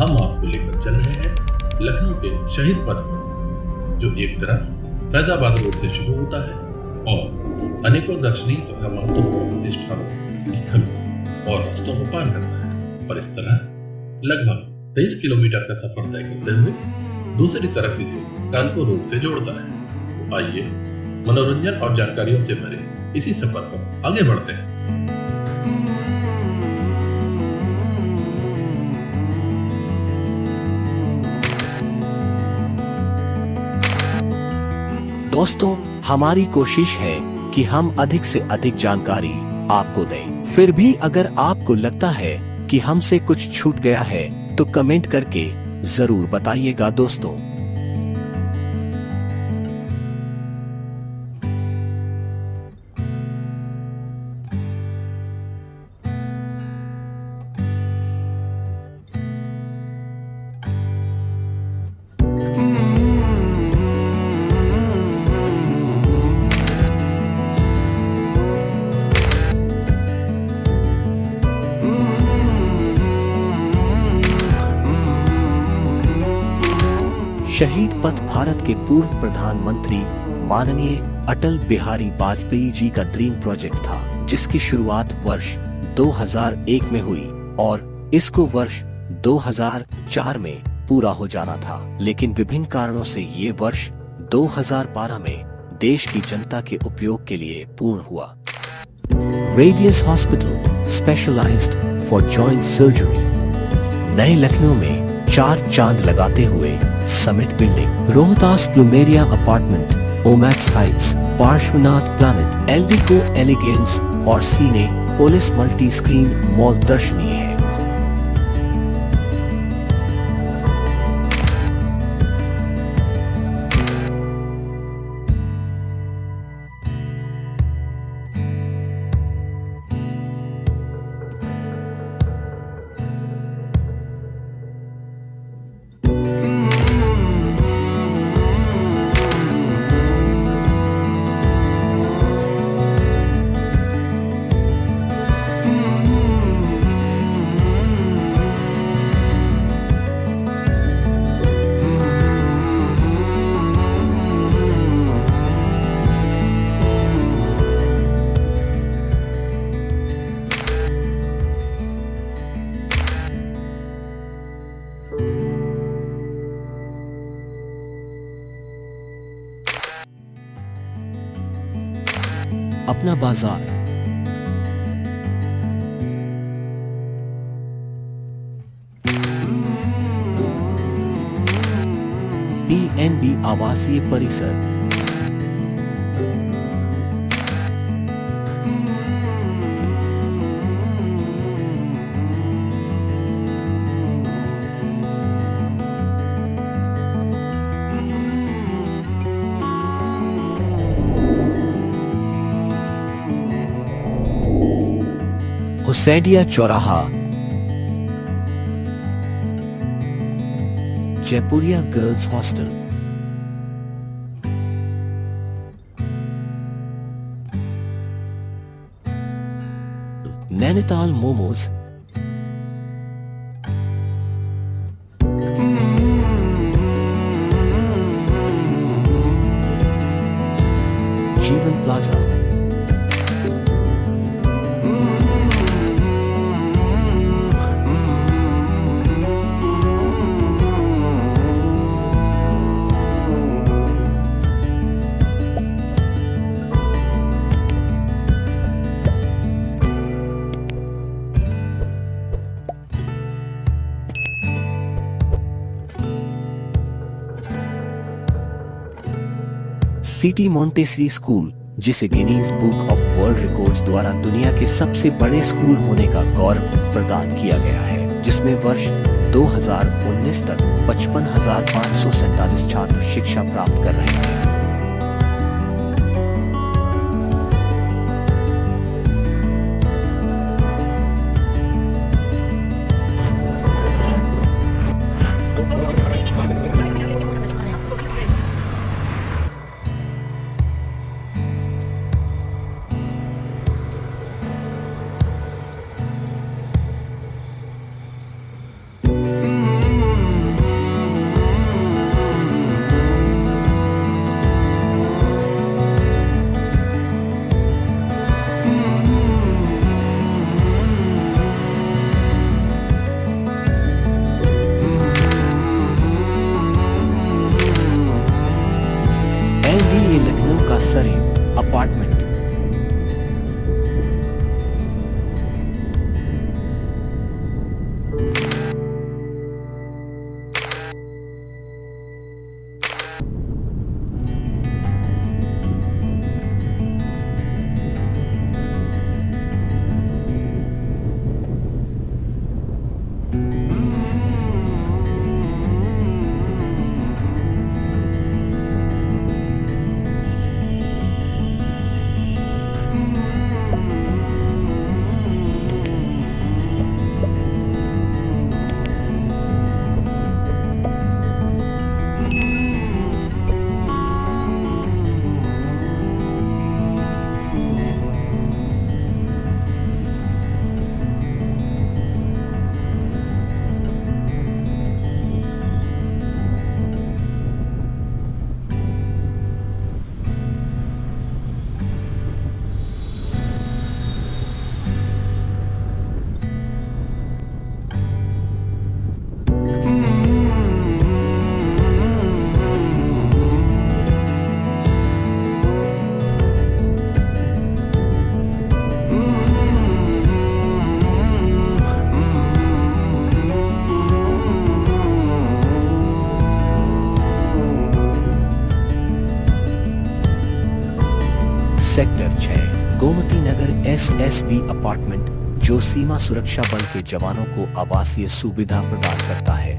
हम आपको लेकर चल रहे हैं लखनऊ के शहीद पथ पर, जो एक तरफ फैजाबाद रोड से शुरू होता है और अनेकों दर्शनीय तथा महत्वपूर्ण प्रतिष्ठानों, स्थलों और रास्तों को पार करता है, और इस तरह लगभग 23 किलोमीटर का सफर तय करते हुए दूसरी तरफ इसे कानपुर रोड से जोड़ता है। तो आइए मनोरंजन और जानकारियों से भरे इसी सफर पर आगे बढ़ते हैं। दोस्तों, हमारी कोशिश है कि हम अधिक से अधिक जानकारी आपको दें। फिर भी अगर आपको लगता है कि हमसे कुछ छूट गया है तो कमेंट करके जरूर बताइएगा दोस्तों। शहीद पथ भारत के पूर्व प्रधानमंत्री माननीय अटल बिहारी वाजपेयी जी का ड्रीम प्रोजेक्ट था, जिसकी शुरुआत वर्ष 2001 में हुई और इसको वर्ष 2004 में पूरा हो जाना था। लेकिन विभिन्न कारणों से ये वर्ष 2012 में देश की जनता के उपयोग के लिए पूर्ण हुआ। Radius hospital specialised for joint surgery, नए लखनऊ में 4 चांद लगाते हुए summit building, Rohtas plumeria apartment, Omaxe heights, Parsvnath planet, Eldeco elegance और सीने पोलिस मल्टी स्क्रीन मॉल दर्शनीय है। अपना बाजार, पीएनबी आवासीय परिसर, हुसैनिया चौराहा, जयपुरिया गर्ल्स हॉस्टल, नैनीताल मोमोज, जीवन प्लाजा, सिटी मॉन्टेसरी स्कूल, जिसे Guinness book of world records द्वारा दुनिया के सबसे बड़े स्कूल होने का गौरव प्रदान किया गया है, जिसमें वर्ष 2019 तक 55,547 छात्र शिक्षा प्राप्त कर रहे हैं। SSB अपार्टमेंट, जो सीमा सुरक्षा बल के जवानों को आवासीय सुविधा प्रदान करता है।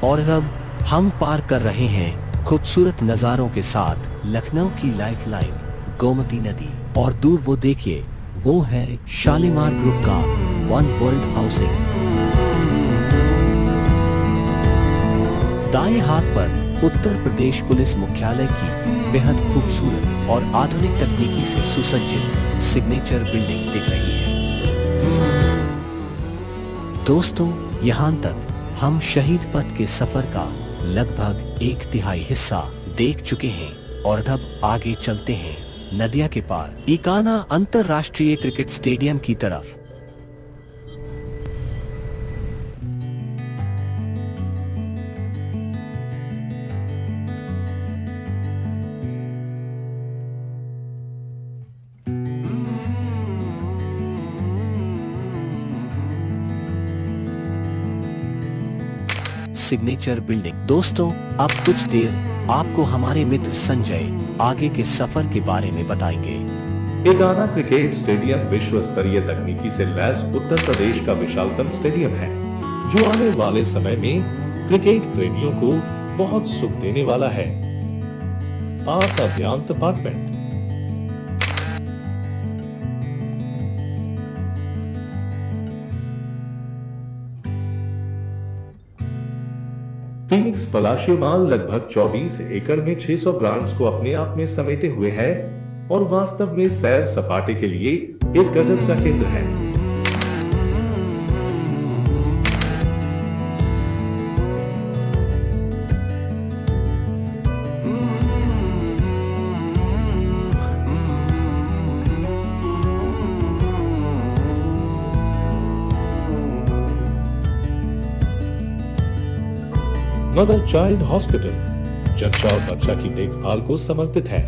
और अब हम पार कर रहे हैं खूबसूरत नजारों के साथ लखनऊ की लाइफलाइन गोमती नदी। और दूर वो देखिए, वो है शालीमार ग्रुप का वन वर्ल्ड हाउसिंग। दाएं हाथ पर उत्तर प्रदेश पुलिस मुख्यालय की बेहद खूबसूरत और आधुनिक तकनीकी से सुसज्जित सिग्नेचर बिल्डिंग दिख रही है। दोस्तों, यहाँ तक हम शहीद पथ के सफर का लगभग 1/3 हिस्सा देख चुके हैं और अब आगे चलते हैं नदिया के पार इकाना अंतरराष्ट्रीय क्रिकेट स्टेडियम की तरफ। Signature building. दोस्तों, अब कुछ देर आपको हमारे मित्र संजय आगे के सफर के बारे में बताएंगे। इकाना क्रिकेट स्टेडियम विश्व स्तरीय तकनीकी से लैस उत्तर प्रदेश का विशालतम स्टेडियम है, जो आने वाले समय में क्रिकेट प्रेमियों को बहुत सुख देने वाला है। आर्ट अभियांत अपार्टमेंट। फीनिक्स पलाशियो मॉल लगभग 24 एकड़ में 600 ब्रांड्स को अपने आप में समेटे हुए है और वास्तव में सैर सपाटे के लिए एक गजब का केंद्र है। मदर चाइल्ड हॉस्पिटल जच्चा और बच्चा की देखभाल को समर्पित है।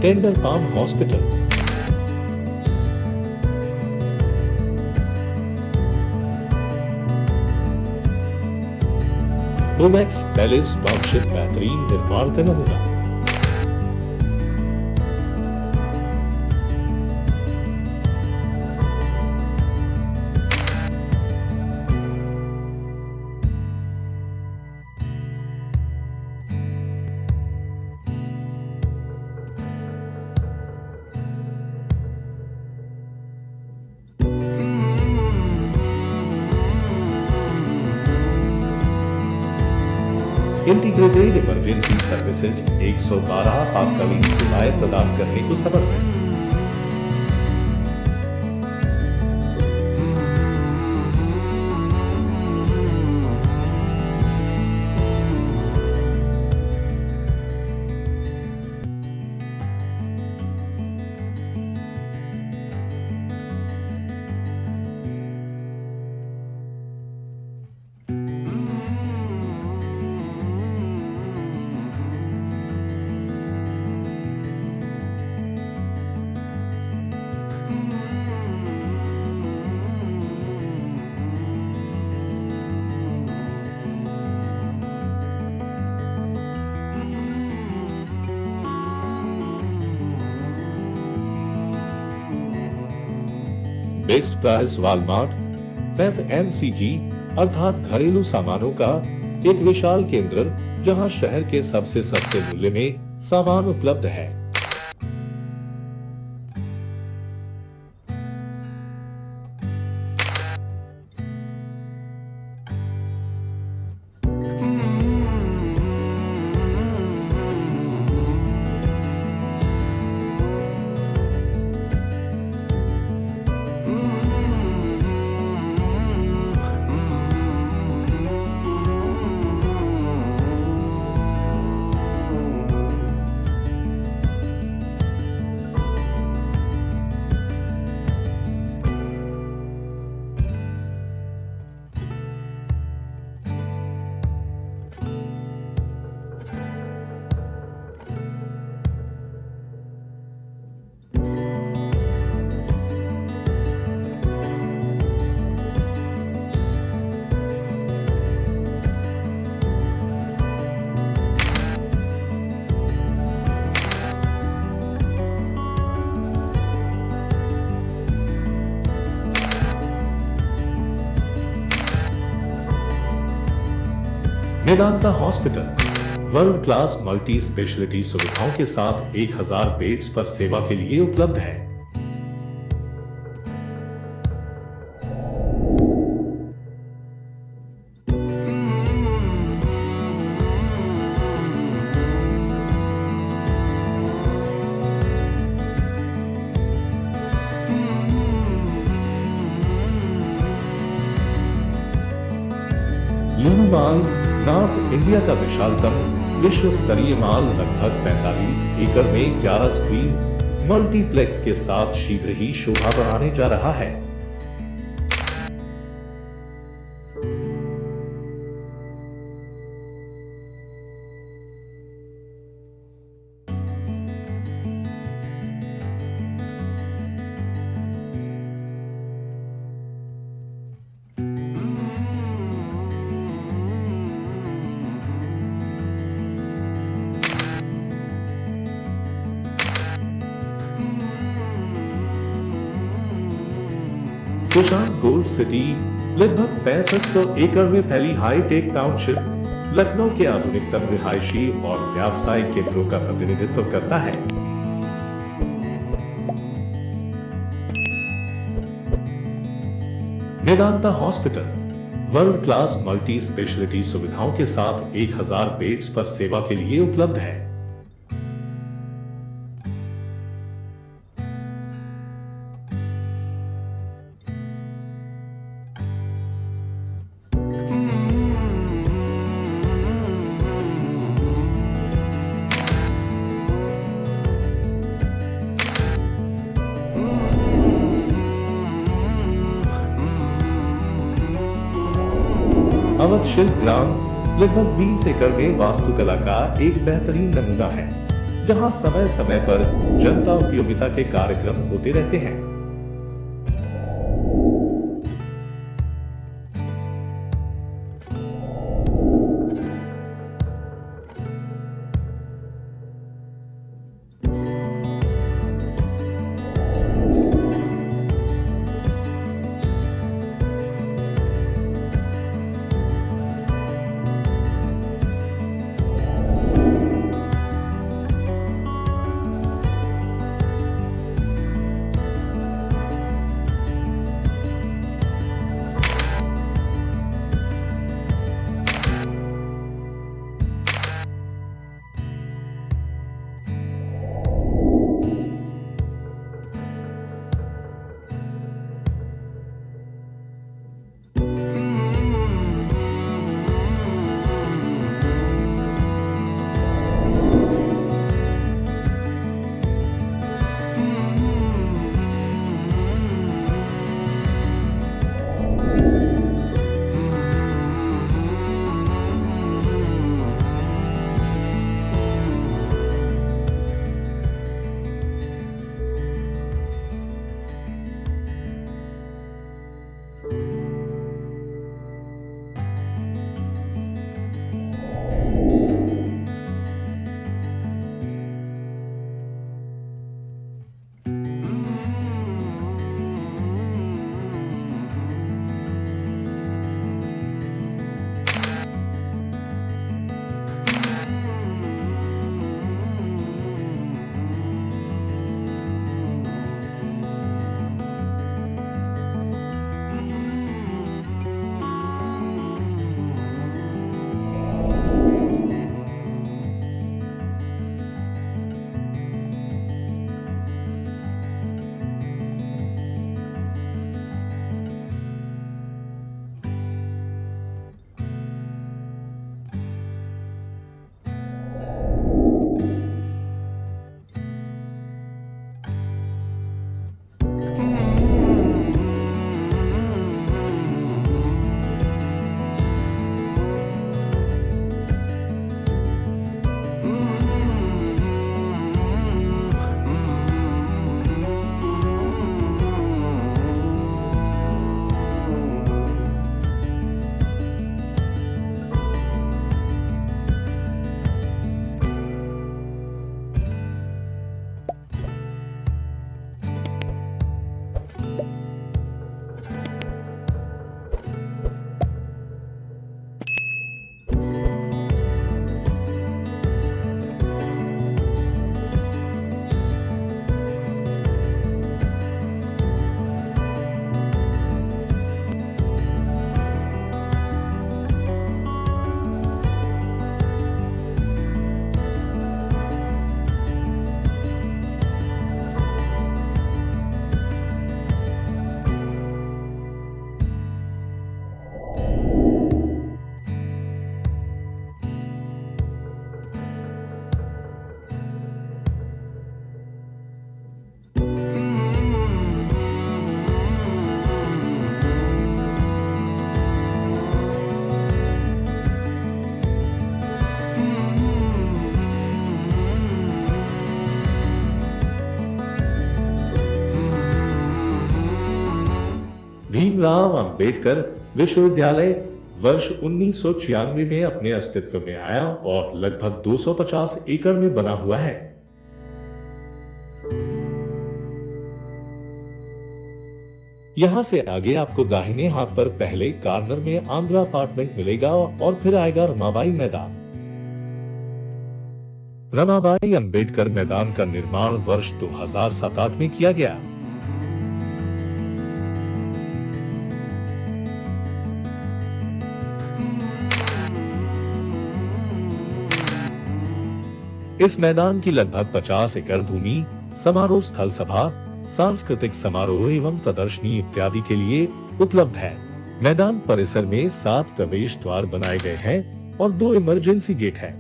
Tender palm hospital. Pro Max palace township बेहतरीन निर्माण का नमूना। इंटीग्रेटेड इमरजेंसी सर्विसेज 112 आपातकालीन सेवाएं प्रदान करने को समर्थ है। बेस्ट प्राइस वॉलमार्ट FMCG अर्थात घरेलू सामानों का एक विशाल केंद्र, जहां शहर के सबसे सस्ते मूल्य में सामान उपलब्ध है। Medanta hospital world class multi speciality सुविधाओं के साथ 1000 बेड्स पर सेवा के लिए उपलब्ध है। लुलु मॉल नॉर्थ इंडिया का विशालतम विश्व स्तरीय मॉल लगभग 45 एकड़ में 11 स्क्रीन मल्टीप्लेक्स के साथ शीघ्र ही शोभा बढ़ाने जा रहा है। सुशांत गोल्ड सिटी लगभग 6500 एकड़ में फैली हाईटेक टाउनशिप लखनऊ के आधुनिकतम रिहायशी और व्यावसायिक केंद्रों का प्रतिनिधित्व करता है। Medanta hospital world class multi speciality सुविधाओं के साथ 1000 बेड्स पर सेवा के लिए उपलब्ध है। अवध शिल्प ग्राम लगभग 20 एकड़ में वास्तुकला का एक बेहतरीन नमूना है, जहां समय समय पर जनता उपयोगिता के कार्यक्रम होते रहते हैं। भीमराव अंबेडकर विश्वविद्यालय वर्ष 1996 में अपने अस्तित्व में आया और लगभग 250 एकड़ में बना हुआ है। यहां से आगे आपको दाहिने हाथ पर पहले कॉर्नर में आंध्रा अपार्टमेंट मिलेगा और फिर आएगा रमाबाई मैदान। रमाबाई अंबेडकर मैदान का निर्माण वर्ष 2007-8 में किया गया। इस मैदान की लगभग 50 एकड़ भूमि समारोह स्थल, सभा, सांस्कृतिक समारोह एवं प्रदर्शनी इत्यादि के लिए उपलब्ध है। मैदान परिसर में 7 प्रवेश द्वार बनाए गए हैं और 2 इमरजेंसी गेट हैं।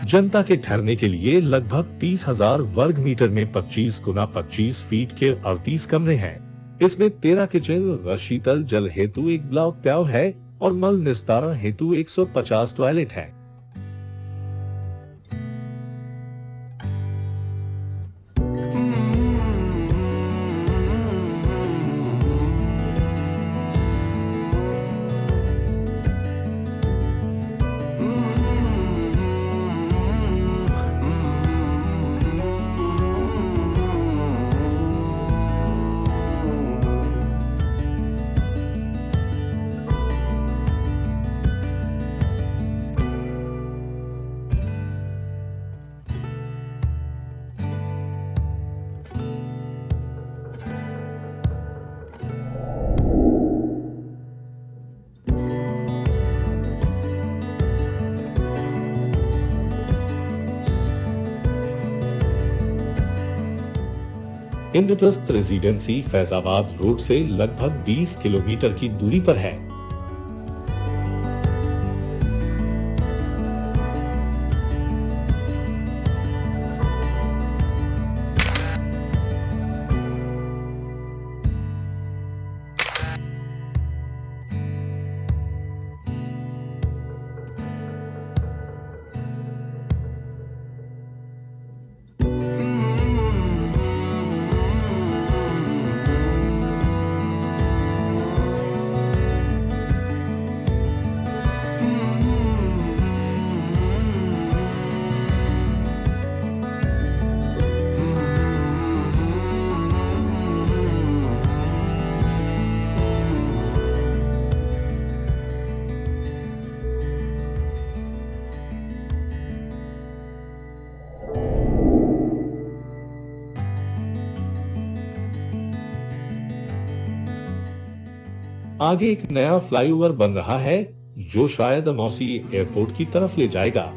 जनता के ठहरने के लिए लगभग 30,000 वर्ग मीटर में 25 गुना 25 फीट के 38 कमरे हैं। इसमें 13 किचन, शीतल जल हेतु 1 ब्लॉक प्याव है और मल निस्तारण हेतु 150 टॉयलेट है। इंद्रप्रस्थ रेजिडेंसी फैजाबाद रोड से लगभग 20 किलोमीटर की दूरी पर है। आगे एक नया फ्लाईओवर बन रहा है जो शायद मौसी एयरपोर्ट की तरफ ले जाएगा।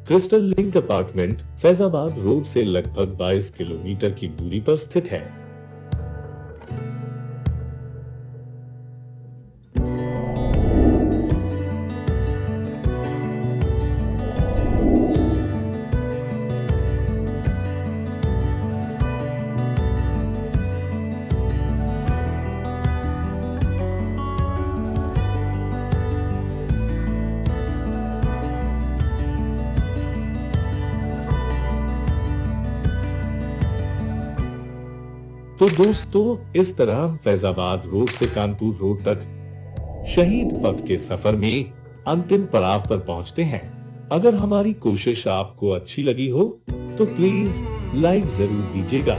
Crystal link apartment Faizabad road से लगभग 22 किलोमीटर की दूरी पर स्थित है। तो दोस्तों, इस तरह फैजाबाद रोड से कानपुर रोड तक शहीद पथ के सफर में अंतिम पड़ाव पर पहुंचते हैं। अगर हमारी कोशिश आपको अच्छी लगी हो तो प्लीज लाइक जरूर दीजिएगा।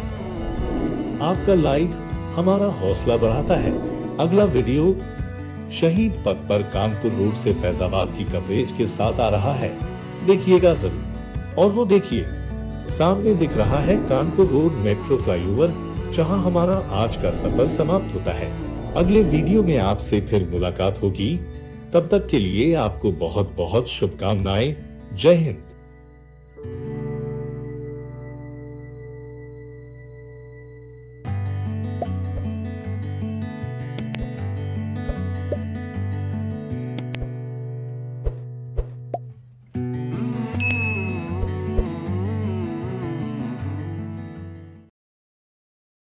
आपका लाइक हमारा हौसला बढ़ाता है। अगला वीडियो शहीद पथ पर कानपुर रोड से फैजाबाद की कवरेज के साथ आ रहा है, देखिएगा जरूर। और वो देखिए, सामने दिख रहा है कानपुर रोड मेट्रो फ्लाईओवर, जहां हमारा आज का सफर समाप्त होता है। अगले वीडियो में आपसे फिर मुलाकात होगी। तब तक के लिए आपको बहुत बहुत शुभकामनाएं। जय हिंद।